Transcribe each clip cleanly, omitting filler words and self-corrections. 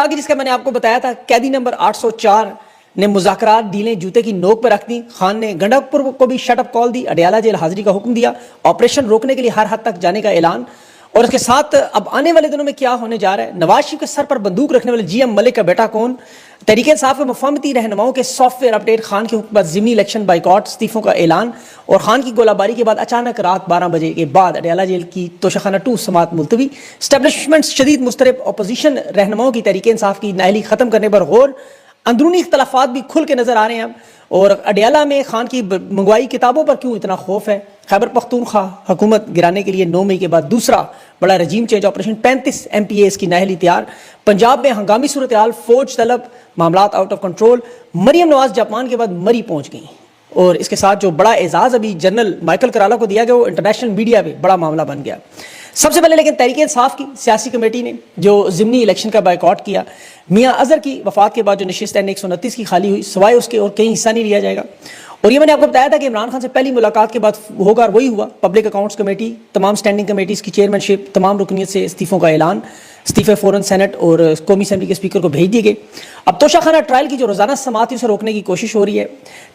آگے جس کا میں نے آپ کو بتایا تھا، قیدی نمبر 804 نے مذاکرات ڈیلیں جوتے کی نوک پر رکھ دی. خان نے گنڈک پور کو بھی شٹ اپ کال دی، اڈیالہ جیل حاضری کا حکم دیا، آپریشن روکنے کے لیے ہر حد تک جانے کا اعلان. اور اس کے ساتھ اب آنے والے دنوں میں کیا ہونے جا رہا ہے، نواز شریف کے سر پر بندوق رکھنے والے جی ایم ملک کا بیٹا کون، تحریک انصاف کے مفاہمتی رہنماؤں کے سافٹ ویئر اپڈیٹ، خان کے حکم پر ضمنی الیکشن بائیکاٹ، استعفوں کا اعلان، اور خان کی گولہ باری کے بعد اچانک رات 12 بجے کے بعد اڈیالہ جیل کی توشہ خانہ 2 سماعت ملتوی. اسٹیبلشمنٹ شدید مضطرب، اپوزیشن رہنماؤں کی تحریک انصاف کی نااہلی ختم کرنے پر غور، اندرونی اختلافات بھی کھل کے نظر آ رہے ہیں اب. اور اڈیالہ میں خان کی منگوائی کتابوں پر کیوں اتنا خوف ہے. خیبر پختونخوا حکومت گرانے کے لیے 9 مئی کے بعد دوسرا بڑا regime change operation, 35 MPs کی نااہلی تیار. پنجاب میں ہنگامی صورتحال، فوج طلب، معاملات out of control. Maryam Nawaz Japan کے بعد مری پہنچ گئیں. اور اس کے ساتھ جو بڑا اعزاز ابھی جنرل مائیکل کرالا کو دیا گیا وہ انٹرنیشنل میڈیا پہ بڑا معاملہ بن گیا. سب سے پہلے لیکن تحریک انصاف کی سیاسی کمیٹی نے جو ضمنی الیکشن کا بائیکاٹ کیا، میاں اظہر کی وفات کے بعد جو نشست ہے 129 کی خالی ہوئی، سوائے اس کے اور کہیں حصہ نہیں لیا جائے گا. اور یہ میں نے آپ کو بتایا تھا کہ عمران خان سے پہلی ملاقات کے بعد ہوگا، اور وہی ہوا. پبلک اکاؤنٹس کمیٹی، تمام اسٹینڈنگ کمیٹیز کی چیئرمین شپ، تمام رکنیت سے استعفوں کا اعلان، استعفے فوراً سینٹ اور قومی اسمبلی کے اسپیکر کو بھیج دیے گئے. اب توشہ خانہ ٹرائل کی جو روزانہ سماعت ہے اسے روکنے کی کوشش ہو رہی ہے.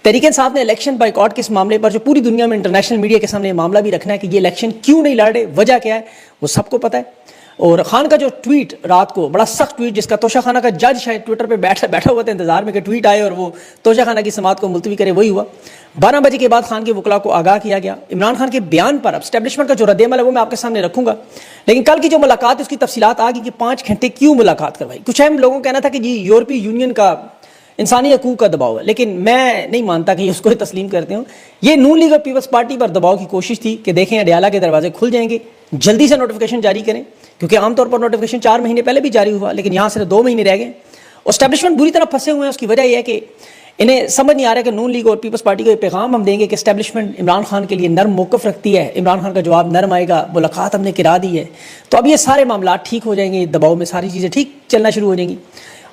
تحریک انصاف نے الیکشن بائیکاٹ کے اس معاملے پر جو پوری دنیا میں انٹرنیشنل میڈیا کے سامنے معاملہ بھی رکھنا ہے کہ یہ الیکشن کیوں نہیں لڑ رہے، وجہ کیا ہے، وہ سب کو پتہ ہے. اور خان کا جو ٹویٹ رات کو بڑا سخت ٹویٹ، جس کا توشہ خانہ کا جج شاید ٹویٹر پہ بیٹھا ہوا تھا انتظار میں کہ ٹویٹ آئے اور وہ توشہ خانہ کی سماعت کو ملتوی کرے، وہی ہوا. 12 بجے کے بعد خان کے وکلاء کو آگاہ کیا گیا. عمران خان کے بیان پر اب اسٹیبلشمنٹ کا جو رد عمل ہے وہ میں آپ کے سامنے رکھوں گا، لیکن کل کی جو ملاقات ہے اس کی تفصیلات آ گئی کہ 5 گھنٹے کیوں ملاقات کروائی. کچھ اہم لوگوں کا کہنا تھا کہ جی یورپی یونین کا انسانی حقوق کا دباؤ ہے، لیکن میں نہیں مانتا کہ اس کو تسلیم کرتے ہوں. یہ نون لیگ اور پیپلز پارٹی پر دباؤ کی کوشش تھی کہ دیکھیں اڈیالہ کے دروازے کھل جائیں گے، جلدی سے نوٹیفیکیشن جاری کریں، کیونکہ عام طور پر نوٹیفیکیشن 4 مہینے پہلے بھی جاری ہوا، لیکن یہاں صرف 2 مہینے رہ گئے. اور اسٹیبلشمنٹ بری طرح پھنسے ہوئے ہیں. اس کی وجہ یہ ہے کہ انہیں سمجھ نہیں آ رہا کہ نون لیگ اور پیپلز پارٹی کو یہ پیغام ہم دیں گے کہ اسٹیبلشمنٹ عمران خان کے لیے نرم موقف رکھتی ہے، عمران خان کا جواب نرم آئے گا، ملاقات ہم نے کرا دی ہے، تو اب یہ سارے معاملات ٹھیک ہو جائیں گے، دباؤ میں ساری چیزیں ٹھیک چلنا شروع ہو جائیں گی.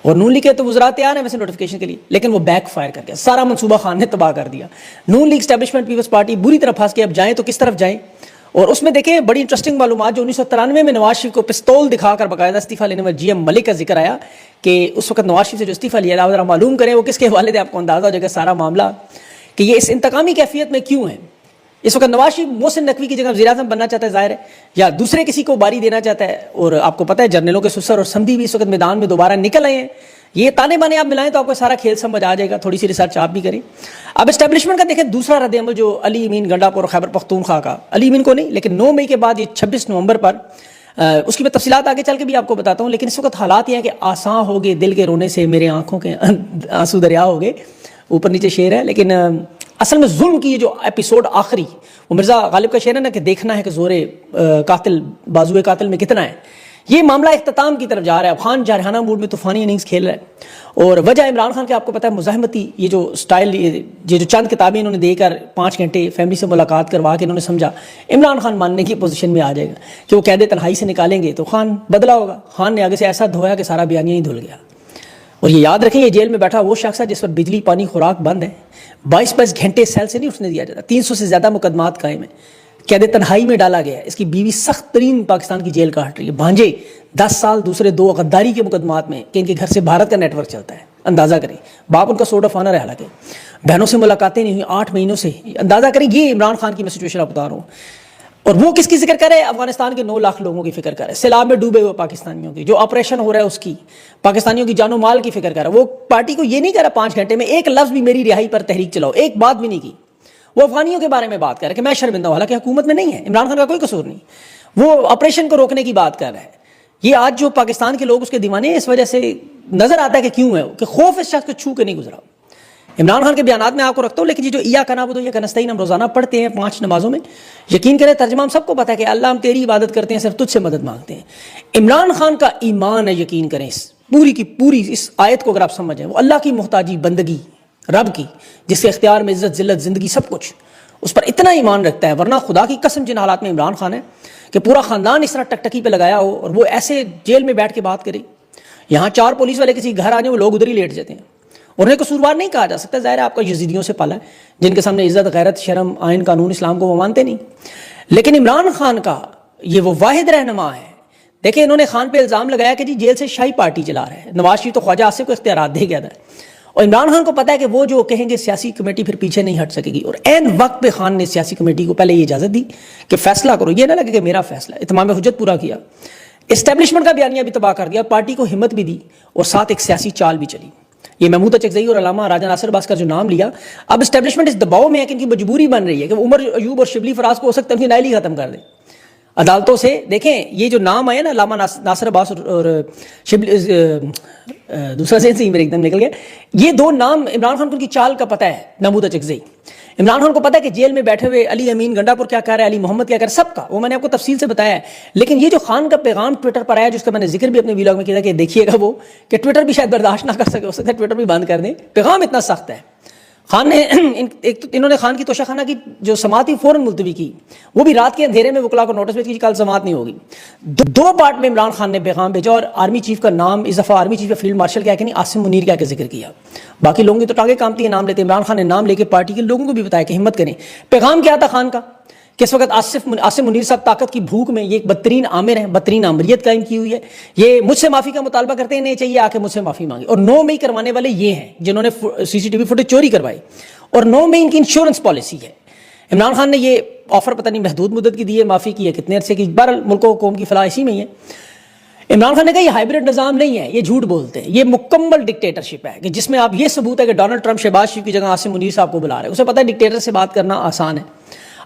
اور نون لیگ کے تو وزراء تیار ہیں ویسے نوٹیفیکیشن کے لیے، لیکن وہ بیک فائر کر گیا، سارا منصوبہ خان نے تباہ کر دیا. نون لیگ اسٹیبلشمنٹ پیپلز پارٹی بری طرح پھنس کے اب جائیں تو کس طرف جائیں. اور اس میں دیکھیں بڑی انٹرسٹنگ معلومات جو 1993 میں نواز شریف کو پستول دکھا کر باقاعدہ استعفیٰ لینے والے جی ایم ملک کا ذکر آیا کہ اس وقت نواز شریف سے جو استعفیٰ لیا تھا ذرا معلوم کریں وہ کس کے حوالے تھے، آپ کو اندازہ ہو جائے گا سارا معاملہ کہ یہ اس انتقامی کیفیت میں کیوں ہے. اس وقت نواز شریف محسن نقوی کی جگہ وزیر اعظم بننا چاہتا ہے ظاہر ہے، یا دوسرے کسی کو باری دینا چاہتا ہے. اور آپ کو پتہ ہے جرنیلوں کے سسر اور سمدھی بھی اس وقت میدان میں دوبارہ نکل آئے ہیں. یہ تانے بانے آپ ملائیں تو آپ کو سارا کھیل سمجھ آ جائے گا، تھوڑی سی ریسرچ آپ بھی کریں. اب اسٹیبلشمنٹ کا دیکھیں دوسرا رد عمل جو علی امین گنڈا پور اور خیبر پختونخوا کا، علی امین کو نہیں لیکن 9 مئی کے بعد یہ 26 نومبر پر اس کی میں تفصیلات آگے چل کے بھی آپ کو بتاتا ہوں. لیکن اس وقت حالات یہ ہیں کہ آساں ہو گئے دل کے رونے سے میرے آنکھوں کے آنسو دریا ہو گئے، اوپر نیچے شعر ہے. لیکن اصل میں ظلم کی یہ جو ایپیسوڈ آخری، وہ مرزا غالب کا شعر ہے نا کہ دیکھنا ہے کہ زور قاتل بازوئے قاتل میں کتنا ہے. یہ معاملہ اختتام کی طرف جا رہا ہے. خان جارحانہ موڈ میں طوفانی اننگز کھیل رہا ہے. اور وجہ عمران خان کے آپ کو پتہ ہے مزاحمتی یہ جو سٹائل، یہ جو چند کتابیں انہوں نے دے کر 5 گھنٹے فیملی سے ملاقات کروا کے انہوں نے سمجھا عمران خان ماننے کی پوزیشن میں آ جائے گا کہ وہ قید تنہائی سے نکالیں گے تو خان بدلا ہوگا. خان نے آگے سے ایسا دھویا کہ سارا بیانیہ ہی دھل گیا. اور یہ یاد رکھیں یہ جیل میں بیٹھا وہ شخص ہے جس پر بجلی پانی خوراک بند ہے، 22 گھنٹے سیل سے نہیں اٹھنے دیا جاتا، 300 سے زیادہ مقدمات قائم ہیں، قید تنہائی میں ڈالا گیا ہے. اس کی بیوی سخت ترین پاکستان کی جیل کاٹ رہی ہے. بھانجے 10 سال، دوسرے 2 غداری کے مقدمات میں کہ ان کے گھر سے بھارت کا نیٹ ورک چلتا ہے. اندازہ کریں، باپ ان کا سورٹ آف آنر ہے، حالانکہ بہنوں سے ملاقاتیں نہیں ہوئی 8 مہینوں سے. اندازہ کریں یہ عمران خان کی میں سچویشن آپ بتا رہا ہوں. اور وہ کس کی ذکر کرے؟ افغانستان کے 9 لاکھ لوگوں کی فکر کرے، سیلاب میں ڈوبے ہوئے پاکستانیوں کی، جو آپریشن ہو رہا ہے اس کی، پاکستانیوں کی جان و مال کی فکر کر رہا ہے. وہ پارٹی کو یہ نہیں کہہ رہا 5 گھنٹے میں ایک لفظ بھی میری رہائی پر تحریک چلاؤ، ایک بات بھی نہیں کی. وہ افغانیوں کے بارے میں بات کر رہا ہے کہ میں شرمندہ ہوں، حالانکہ حکومت میں نہیں ہے، عمران خان کا کوئی قصور نہیں. وہ آپریشن کو روکنے کی بات کر رہا ہے. یہ آج جو پاکستان کے لوگ اس کے دیوانے ہیں، اس وجہ سے نظر آتا ہے کہ کیوں ہے کہ خوف اس شخص کو چھو کے نہیں گزرا. عمران خان کے بیانات میں آپ کو رکھتا ہوں، لیکن یہ جو ایاک نعبد و ایاک نستعین ہم روزانہ پڑھتے ہیں 5 نمازوں میں، یقین کریں ترجمہ ہم سب کو پتہ ہے کہ اللہ ہم تیری عبادت کرتے ہیں، صرف تجھ سے مدد مانگتے ہیں. عمران خان کا ایمان ہے، یقین کریں اس پوری کی پوری اس آیت کو اگر آپ سمجھیں، وہ اللہ کی محتاجی بندگی رب کی، جس کے اختیار میں عزت ذلت زندگی سب کچھ، اس پر اتنا ایمان رکھتا ہے. ورنہ خدا کی قسم جن حالات میں عمران خان ہے کہ پورا خاندان اس طرح ٹکٹکی پہ لگایا ہو اور وہ ایسے جیل میں بیٹھ کے بات کرے. یہاں 4 پولیس والے کسی گھر آ جائیں وہ لوگ ادھر ہی لیٹ جاتے ہیں. انہیں قصوروار نہیں کہا جا سکتا، ظاہر ہے آپ کا یزیدیوں سے پالا ہے جن کے سامنے عزت غیرت شرم آئین قانون اسلام کو وہ مانتے نہیں. لیکن عمران خان کا یہ وہ واحد رہنما ہے دیکھیں انہوں نے خان پہ الزام لگایا کہ جی جیل سے شاہی پارٹی چلا رہا ہے، نواز شریف تو خواجہ آصف کو اختیارات دے گیا تھا، اور عمران خان کو پتا ہے کہ وہ جو کہیں گے سیاسی کمیٹی پھر پیچھے نہیں ہٹ سکے گی، اور عین وقت پہ خان نے سیاسی کمیٹی کو پہلے یہ اجازت دی کہ فیصلہ کرو، یہ نہ لگے کہ میرا فیصلہ، اتمام حجت پورا کیا، اسٹیبلشمنٹ کا بیانیہ بھی تباہ کر دیا، پارٹی کو ہمت بھی دی اور ساتھ ایک سیاسی چال بھی چلی۔ یہ محمود اچکزئی اور علامہ راجہ ناصر عباس کا جو نام لیا، اب اسٹیبلشمنٹ اس دباؤ میں ہے کہ ان کی مجبوری بن رہی ہے کہ عمر ایوب اور شبلی فراز کو ہو سکتا ہے اپنی نائلی ختم کر دیں عدالتوں سے۔ دیکھیں یہ جو نام آئے نا علامہ ناصر عباس اور شبلی، دوسرا ذہن سے ہی میرے ایک دم نکل گیا، یہ دو نام عمران خان کو ان کی چال کا پتہ ہے۔ محمود اچکزئی، عمران خان کو پتا ہے کہ جیل میں بیٹھے ہوئے علی امین گنڈا پور کیا کر رہا ہے، علی محمد کیا کر رہا ہے، سب کا وہ میں نے آپ کو تفصیل سے بتایا ہے۔ لیکن یہ جو خان کا پیغام ٹویٹر پر آیا، جس کا میں نے ذکر بھی اپنے ویلاگ میں کیا تھا کہ دیکھیے گا وہ کہ ٹویٹر بھی شاید برداشت نہ کر سکے، ہو سکتا ہے ٹویٹر بھی بند کر دیں، پیغام اتنا سخت ہے۔ خان نے انہوں نے خان کی توشہ خانہ کی جو سماعت تھی فوراً ملتوی کی، وہ بھی رات کے اندھیرے میں وکلا کو نوٹس بھیج کہ کل سماعت نہیں ہوگی۔ دو پارٹ میں عمران خان نے پیغام بھیجا اور آرمی چیف کا نام اضافہ آرمی چیف فیلڈ مارشل کیا کہ نہیں، عاصم منیر کیا کہ ذکر کیا۔ باقی لوگوں کی تو ٹانگیں کامتی ہیں نام لیتے، عمران خان نے نام لے کے پارٹی کے لوگوں کو بھی بتایا کہ ہمت کریں۔ پیغام کیا تھا خان کا کہ اس وقت عاصم منیر صاحب طاقت کی بھوک میں، یہ ایک بدترین آمر ہیں، بدترین آمریت قائم کی ہوئی ہے، یہ مجھ سے معافی کا مطالبہ کرتے ہیں، نہیں چاہیے آ کے مجھ سے معافی مانگے، اور 9 مئی کروانے والے یہ ہیں جنہوں نے CCTV فوٹیج چوری کروائی، اور 9 مئی ان کی انشورنس پالیسی ہے۔ عمران خان نے یہ آفر پتہ نہیں محدود مدت کی دی ہے، معافی کی ہے کتنے عرصے کی، بہرحال ملک و قوم کی فلاح اسی میں ہی ہے۔ عمران خان نے کہا یہ ہائبرڈ نظام نہیں ہے، یہ جھوٹ بولتے ہیں، یہ مکمل ڈکٹیٹرشپ ہے کہ جس میں آپ یہ ثبوت ہے کہ ڈونلڈ ٹرمپ شہباز شریف کی جگہ عاصم منیر صاحب کو بلا رہے ہیں، اسے پتہ ہے ڈکٹیٹر سے بات کرنا آسان ہے۔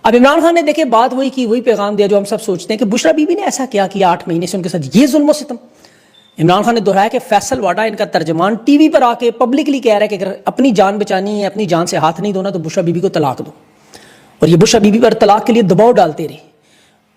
اب عمران خان نے دیکھے بات وہی کی، وہی پیغام دیا جو ہم سب سوچتے ہیں کہ بشرا بی بی نے ایسا کیا 8 مہینے سے ان کے ساتھ یہ ظلم و ستم۔ عمران خان نے دہرایا کہ فیصل واڈا ان کا ترجمان ٹی وی پر آ کے پبلکلی کہہ رہا ہے کہ اگر اپنی جان بچانی ہے، اپنی جان سے ہاتھ نہیں دھونا تو بشرا بی بی کو طلاق دو، اور یہ بشرا بی بی پر طلاق کے لیے دباؤ ڈالتے رہے۔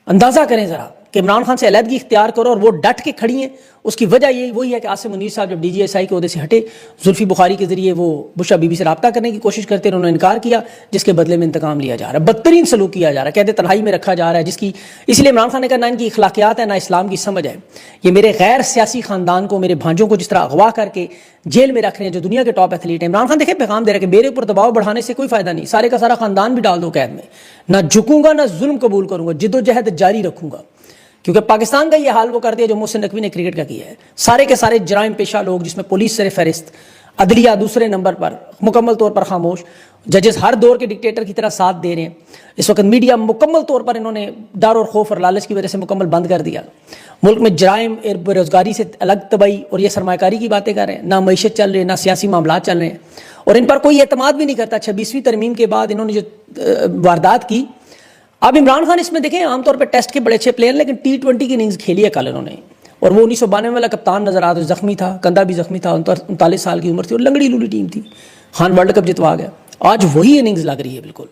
اندازہ کریں ذرا کہ عمران خان سے علیحدگی اختیار کرو اور وہ ڈٹ کے کھڑی ہیں، اس کی وجہ یہی وہی ہے کہ عاصم منیر صاحب جب DGSI کے عہدے سے ہٹے، زلفی بخاری کے ذریعے وہ بشرا بی بی سے رابطہ کرنے کی کوشش کرتے ہیں، انہوں نے انکار کیا، جس کے بدلے میں انتقام لیا جا رہا ہے، بدترین سلوک کیا جا رہا ہے، قید تنہائی میں رکھا جا رہا ہے، جس کی اس لیے عمران خان نے کہا نہ ان کی اخلاقیات ہے نہ اسلام کی سمجھ ہے، یہ میرے غیر سیاسی خاندان کو، میرے بھانجوں کو جس طرح اغوا کر کے جیل میں رکھ رہے ہیں جو دنیا کے ٹاپ ایتھلیٹ ہیں۔ عمران خان دیکھیں پیغام دے رہے کہ میرے اوپر دباؤ بڑھانے سے کوئی فائدہ نہیں، سارے کا سارا خاندان بھی ڈال دو قید میں، نہ جھکوں گا نہ ظلم قبول کروں گا، جد و جہد جاری رکھوں گا، کیونکہ پاکستان کا یہ حال وہ کر دیا جو محسن نقوی نے کرکٹ کا کیا ہے۔ سارے کے سارے جرائم پیشہ لوگ، جس میں پولیس سر فہرست، عدلیہ دوسرے نمبر پر، مکمل طور پر خاموش، ججز ہر دور کے ڈکٹیٹر کی طرح ساتھ دے رہے ہیں۔ اس وقت میڈیا مکمل طور پر انہوں نے ڈر اور خوف اور لالچ کی وجہ سے مکمل بند کر دیا۔ ملک میں جرائم، بے روزگاری سے الگ تباہی اور یہ سرمایہ کاری کی باتیں کر رہے ہیں، نہ معیشت چل رہی ہے، نہ سیاسی معاملات چل رہے ہیں، اور ان پر کوئی اعتماد بھی نہیں کرتا۔ 26ویں ترمیم کے بعد انہوں نے جو واردات کی، اب عمران خان اس میں دیکھیں عام طور پہ ٹیسٹ کے بڑے اچھے پلیئر، لیکن T20 کی اننگز کھیلی ہے کل انہوں نے، اور وہ 1992 والا کپتان نظر آتا، زخمی تھا، کندھا بھی زخمی تھا، 39 سال کی عمر تھی اور لنگڑی لولی ٹیم تھی، خان ورلڈ کپ جتوا گیا۔ آج وہی اننگز لگ رہی ہے بالکل،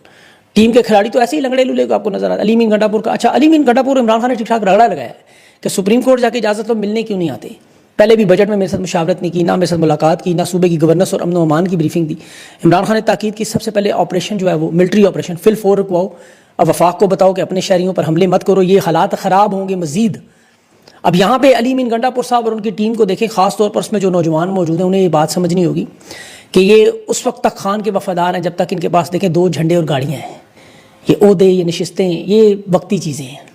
ٹیم کے کھلاڑی تو ایسے ہی لنگڑے لولے کو آپ کو نظر آتا۔ علی امین گنڈا پور کا، اچھا علی امین گنڈا پور عمران خان نے ٹھیک ٹھاک رگڑا لگایا ہے کہ سپریم کورٹ جا کے اجازت لو، ملنے کیوں نہیں آتے، پہلے بھی بجٹ میں میرے ساتھ مشاورت نہیں کی، نہ میرے ساتھ ملاقات کی، نہ صوبے کی گورننس اور امن و امان کی بریفنگ دی۔ عمران خان نے تاکید کی سب سے پہلے آپریشن جو ہے وہ ملٹری آپریشن فل فور رکواؤ، اب وفاق کو بتاؤ کہ اپنے شہریوں پر حملے مت کرو، یہ حالات خراب ہوں گے مزید۔ اب یہاں پہ علی امین گنڈا پور صاحب اور ان کی ٹیم کو دیکھیں، خاص طور پر اس میں جو نوجوان موجود ہیں، انہیں یہ بات سمجھنی ہوگی کہ یہ اس وقت تک خان کے وفادار ہیں جب تک ان کے پاس دیکھیں 2 جھنڈے اور گاڑیاں ہیں، یہ عہدے، یہ نشستیں، یہ وقتی چیزیں ہیں۔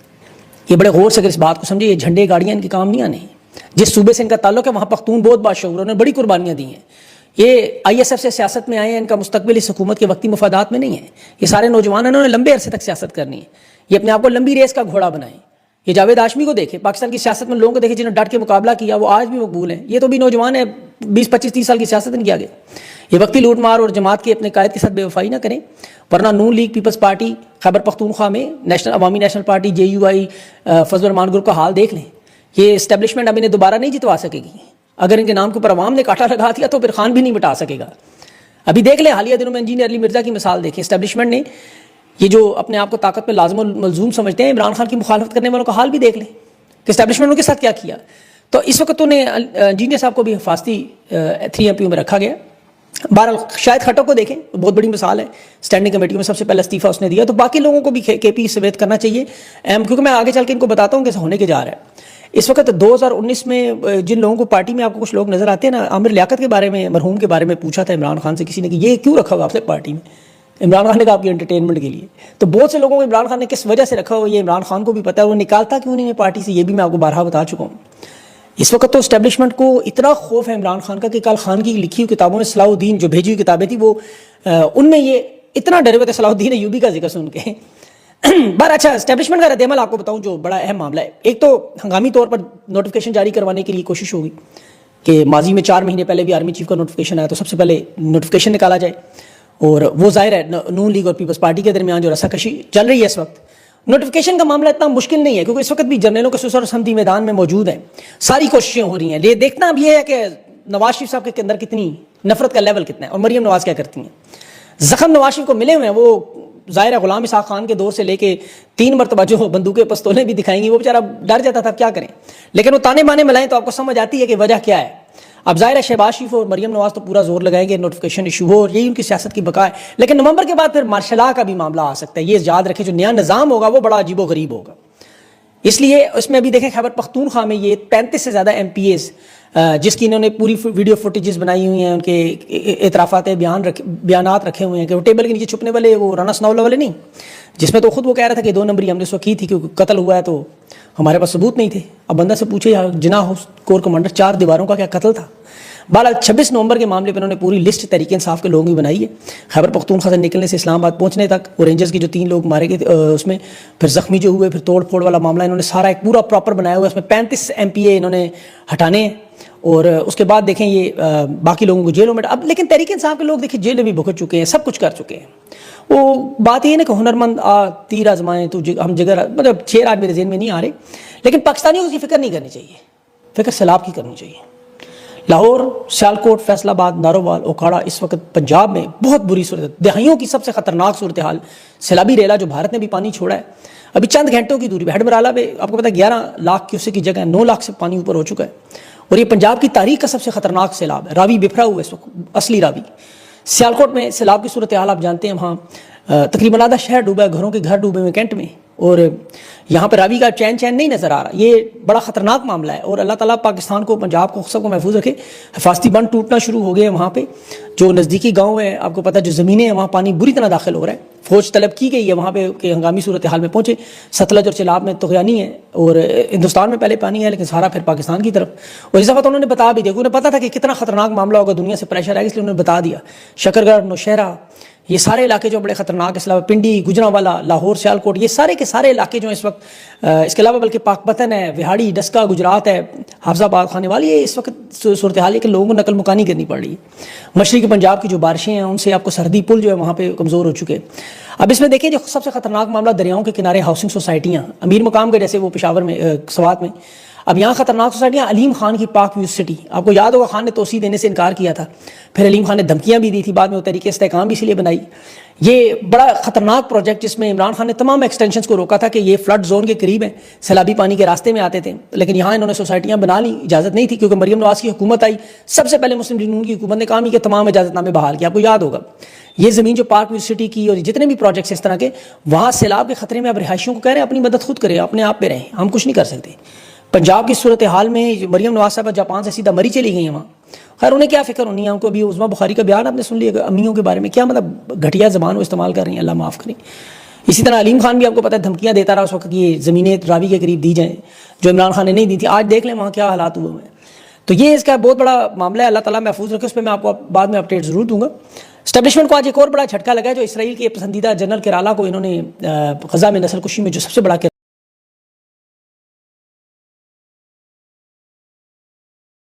یہ بڑے غور سے اگر اس بات کو سمجھے، یہ جھنڈے گاڑیاں ان کے کام نہیں آنے۔ جس صوبے سے ان کا تعلق ہے وہاں پختون بہت بادشاہ، انہوں نے بڑی قربانیاں دی ہیں، یہ ISF سے سیاست میں آئے ہیں، ان کا مستقبل اس حکومت کے وقتی مفادات میں نہیں ہے۔ یہ سارے نوجوان انہوں نے لمبے عرصے تک سیاست کرنی ہے، یہ اپنے آپ کو لمبی ریس کا گھوڑا بنائیں۔ یہ جاوید ہاشمی کو دیکھیں، پاکستان کی سیاست میں لوگوں کو دیکھیں جنہوں نے ڈٹ کے مقابلہ کیا، وہ آج بھی مقبول ہیں۔ یہ تو بھی نوجوان ہیں، 20 25 30 سال کی سیاست نہیں کیا گیا۔ یہ وقتی لوٹ مار اور جماعت کے اپنے قائد کے ساتھ بے وفائی نہ کریں، ورنہ نون league Peoples party Khyber Pakhtunkhwa میں عوامی نیشنل پارٹی JUI فضل الرحمان گروپ کا حال دیکھ لیں۔ یہ اسٹیبلشمنٹ اب انہیں دوبارہ نہیں جتوا سکے گی، اگر ان کے نام کے اوپر عوام نے کاٹا لگا دیا تو پھر خان بھی نہیں مٹا سکے گا۔ ابھی دیکھ لیں حالیہ دنوں میں انجینئر علی مرزا کی مثال دیکھیں، اسٹیبلشمنٹ نے یہ جو اپنے آپ کو طاقت میں لازم و ملزوم سمجھتے ہیں، عمران خان کی مخالفت کرنے والوں کا حال بھی دیکھ لیں کہ اسٹیبلشمنٹ نے کے ساتھ کیا کیا۔ تو اس وقت انہیں انجینئر صاحب کو بھی حفاظتی 3 MPO میں رکھا گیا۔ بہرحال شاہد خٹک کو دیکھیں، بہت بڑی مثال ہے، اسٹینڈنگ کمیٹی میں سب سے پہلے استعفیٰ اس نے دیا، تو باقی لوگوں کو بھی KP سمیت کرنا چاہیے، کیونکہ میں آگے چل کے ان کو بتاتا ہوں کیسے ہونے کے جا رہا ہے۔ اس وقت 2019 میں جن لوگوں کو پارٹی میں آپ کو کچھ لوگ نظر آتے ہیں نا، عامر لیاقت کے بارے میں، مرحوم کے بارے میں پوچھا تھا عمران خان سے کسی نے کہ یہ کیوں رکھا ہوا آپ نے پارٹی میں، عمران خان نے کہا آپ کی انٹرٹینمنٹ کے لیے. تو بہت سے لوگوں کو عمران خان نے کس وجہ سے رکھا ہو یہ عمران خان کو بھی پتہ ہے, وہ نکالتا کیوں نہیں ہے پارٹی سے, یہ بھی میں آپ کو بارہا بتا چکا ہوں. اس وقت تو اسٹیبلشمنٹ کو اتنا خوف ہے عمران خان کا کہ کل خان کی لکھی ہوئی کتابوں میں صلاح الدین جو بھیجی ہوئی کتابیں تھیں وہ ان میں یہ اتنا ڈرے ہوئے تھے صلاح الدین ایوبی کا ذکر سن کے. بار اچھا اسٹیبلشمنٹ کا رد عمل آپ کو بتاؤں جو بڑا اہم معاملہ ہے. ایک تو ہنگامی طور پر نوٹیفکیشن جاری کروانے کے لیے کوشش ہوگی کہ ماضی میں 4 مہینے پہلے بھی آرمی چیف کا نوٹیفکیشن آیا تو سب سے پہلے نوٹیفکیشن نکالا جائے, اور وہ ظاہر ہے نون لیگ اور پیپلز پارٹی کے درمیان جو رسا کشی چل رہی ہے اس وقت. نوٹیفکیشن کا معاملہ اتنا مشکل نہیں ہے کیونکہ اس وقت بھی جرنیلوں کے سسر سمدھی میدان میں موجود ہیں, ساری کوششیں ہو رہی ہیں. یہ دیکھنا اب یہ ہے کہ نواز شریف صاحب کے اندر کتنی نفرت کا لیول کتنا ہے اور مریم نواز کیا کرتی ہیں. زخم نواز شریف کو ملے ہوئے ہیں, وہ ظاہر ہے غلام اسحاق خان کے دور سے لے کے 3 مرتبہ جو بندوقیں پستولیں بھی دکھائیں گی, وہ بیچارہ ڈر جاتا تھا کیا کریں, لیکن وہ تانے بانے ملائیں تو آپ کو سمجھ آتی ہے کہ وجہ کیا ہے. اب ظاہر ہے شہباز شریف اور مریم نواز تو پورا زور لگائیں گے نوٹیفکیشن ایشو ہو, اور یہی ان کی سیاست کی بقا ہے. لیکن نومبر کے بعد پھر مارشل لا کا بھی معاملہ آ سکتا ہے. یہ یاد رکھیں جو نیا نظام ہوگا وہ بڑا عجیب و غریب ہوگا. اس لیے اس میں ابھی دیکھیں خیبر پختونخوا میں یہ 35 سے زیادہ ایم پی ایز جس کی انہوں نے پوری ویڈیو فوٹیجز بنائی ہوئی ہیں, ان کے اعترافات بیانات رکھے ہوئے ہیں کہ وہ ٹیبل کے نیچے چھپنے والے وہ رانا ثناء اللہ والے نہیں, جس میں تو خود وہ کہہ رہا تھا کہ 2 نمبری ہم نے اس وقت کی تھی کیونکہ قتل ہوا ہے تو ہمارے پاس ثبوت نہیں تھے. اب بندہ سے پوچھے جناح کور کمانڈر 4 دیواروں کا کیا قتل تھا. بہرحال 26 نومبر کے معاملے پہ انہوں نے پوری لسٹ تحریک انصاف کے لوگوں کی بنائی ہے. خیبر پختونخوا سے نکلنے سے اسلام آباد پہنچنے تک, اور رینجرز کے جو 3 لوگ مارے گئے اس میں پھر زخمی جو ہوئے, پھر توڑ پھوڑ والا معاملہ انہوں نے سارا ایک پورا پراپر بنایا ہوا ہے. اس میں 35 ایم پی اے انہوں نے ہٹانے ہیں, اور اس کے بعد دیکھیں یہ باقی لوگوں کو جیلوں میں. اب لیکن تحریک انصاف کے لوگ دیکھیں جیل میں بھی بھگت چکے ہیں, سب کچھ کر چکے ہیں. وہ بات یہ ہے نا کہ ہنرمند تیر آزمائیں تو ہم جگہ مطلب 6 آج میرے ذہن میں نہیں آ رہے, لیکن پاکستانیوں کو اس کی فکر نہیں کرنی چاہیے, فکر سیلاب کی کرنی چاہیے. لاہور, سیالکوٹ, فیصل آباد, نارووال, اوکھاڑا اس وقت پنجاب میں بہت بری صورت, دہائیوں کی سب سے خطرناک صورتحال. سیلابی ریلا جو بھارت نے بھی پانی چھوڑا ہے, ابھی چند گھنٹوں کی دوری پہ ہڈمرالہ پہ آپ کو پتا 11 لاکھ کیوسک کی جگہ 9 لاکھ سے پانی اوپر ہو چکا ہے, اور یہ پنجاب کی تاریخ کا سب سے خطرناک سیلاب ہے. راوی بکھرا ہوا ہے اس وقت, اصلی راوی. سیالکوٹ میں سیلاب کی صورتحال آپ جانتے ہیں, وہاں تقریباً آدھا شہر ڈوبا ہے, گھروں کے گھر ڈوبے ہوئے کینٹ میں, اور یہاں پہ راوی کا چین نہیں نظر آ رہا. یہ بڑا خطرناک معاملہ ہے, اور اللہ تعالیٰ پاکستان کو, پنجاب کو, سب کو محفوظ رکھے. حفاظتی بند ٹوٹنا شروع ہو گئے ہیں وہاں پہ, جو نزدیکی گاؤں ہیں آپ کو پتہ جو زمینیں ہیں وہاں پانی بری طرح داخل ہو رہا ہے. فوج طلب کی گئی ہے وہاں پہ کہ ہنگامی صورتحال میں پہنچے. ستلج اور چناب میں طغیانی ہے, اور ہندوستان میں پہلے پانی ہے لیکن سارا پھر پاکستان کی طرف. اور اس دفعہ تو انہوں نے بتا بھی دیا, انہیں پتا تھا کہ کتنا خطرناک معاملہ ہوگا, دنیا سے پریشر ہے, اس لیے انہوں نے بتا دیا. شکرگڑھ, نوشہرہ, یہ سارے علاقے جو بڑے خطرناک, اس علاوہ پنڈی, گجرانوالا, لاہور, سیالکوٹ, یہ سارے کے سارے علاقے جو اس وقت, اس کے علاوہ بلکہ پاک پتن ہے, وہاڑی, ڈسکا, گجرات ہے, حافظ آباد, خانے والی, یہ اس وقت صورتحال ہے کہ لوگوں کو نقل مکانی کرنی پڑ رہی ہے. مشرقی پنجاب کی جو بارشیں ہیں ان سے آپ کو سردی پل جو ہے وہاں پہ کمزور ہو چکے. اب اس میں دیکھیں جو سب سے خطرناک معاملہ دریاؤں کے کنارے ہاؤسنگ سوسائٹیاں, امیر مقام کے جیسے وہ پشاور میں, سوات میں. اب یہاں خطرناک سوسائٹیاں, علیم خان کی پاک ویو سٹی, آپ کو یاد ہوگا خان نے توسیع دینے سے انکار کیا تھا, پھر علیم خان نے دھمکیاں بھی دی تھی, بعد میں وہ طریقے استحکام بھی اس لیے بنائی. یہ بڑا خطرناک پروجیکٹ جس میں عمران خان نے تمام ایکسٹینشنز کو روکا تھا کہ یہ فلڈ زون کے قریب ہیں, سیلابی پانی کے راستے میں آتے تھے, لیکن یہاں انہوں نے سوسائٹیاں بنا لی, اجازت نہیں تھی کیونکہ مریم نواز کی حکومت آئی. سب سے پہلے مسلم لیگ نون کی حکومت نے کام کیا, تمام اجازت نامے بحال کیا. آپ کو یاد ہوگا یہ زمین جو پارک یونیورسٹی کی اور جتنے بھی پروجیکٹس اس طرح کے, وہاں سیلاب کے خطرے میں اب رہائشیوں کو کہہ رہے ہیں اپنی مدد خود کریں, اپنے آپ پہ رہیں, ہم کچھ نہیں کر سکتے. پنجاب کی صورتحال میں مریم نواز صاحبہ جاپان سے سیدھا مری چلی گئی ہیں وہاں. خیر انہیں کیا فکر ہونی ہے, ان کو ابھی عظمیٰ بخاری کا بیان آپ نے سن لیا امیوں کے بارے میں, کیا مطلب گھٹیا زبان وہ استعمال کر رہی ہیں, اللہ معاف کریں. اسی طرح علیم خان بھی آپ کو پتہ ہے دھمکیاں دیتا رہا اس وقت, یہ زمینیں راوی کے قریب دی جائیں جو عمران خان نے نہیں دی تھی. آج دیکھ لیں وہاں کیا حالات ہوئے ہیں. تو یہ اس کا بہت بڑا معاملہ ہے, اللہ تعالیٰ محفوظ رکھے. اس پہ میں آپ کو بعد میں اپڈیٹ ضرور دوں گا. اسٹیبلشمنٹ کو آج ایک اور بڑا جھٹکا لگا ہے جو اسرائیل کے پسندیدہ جنرل کرالا کو انہوں نے غزہ میں نسل کشی میں جو سب سے بڑا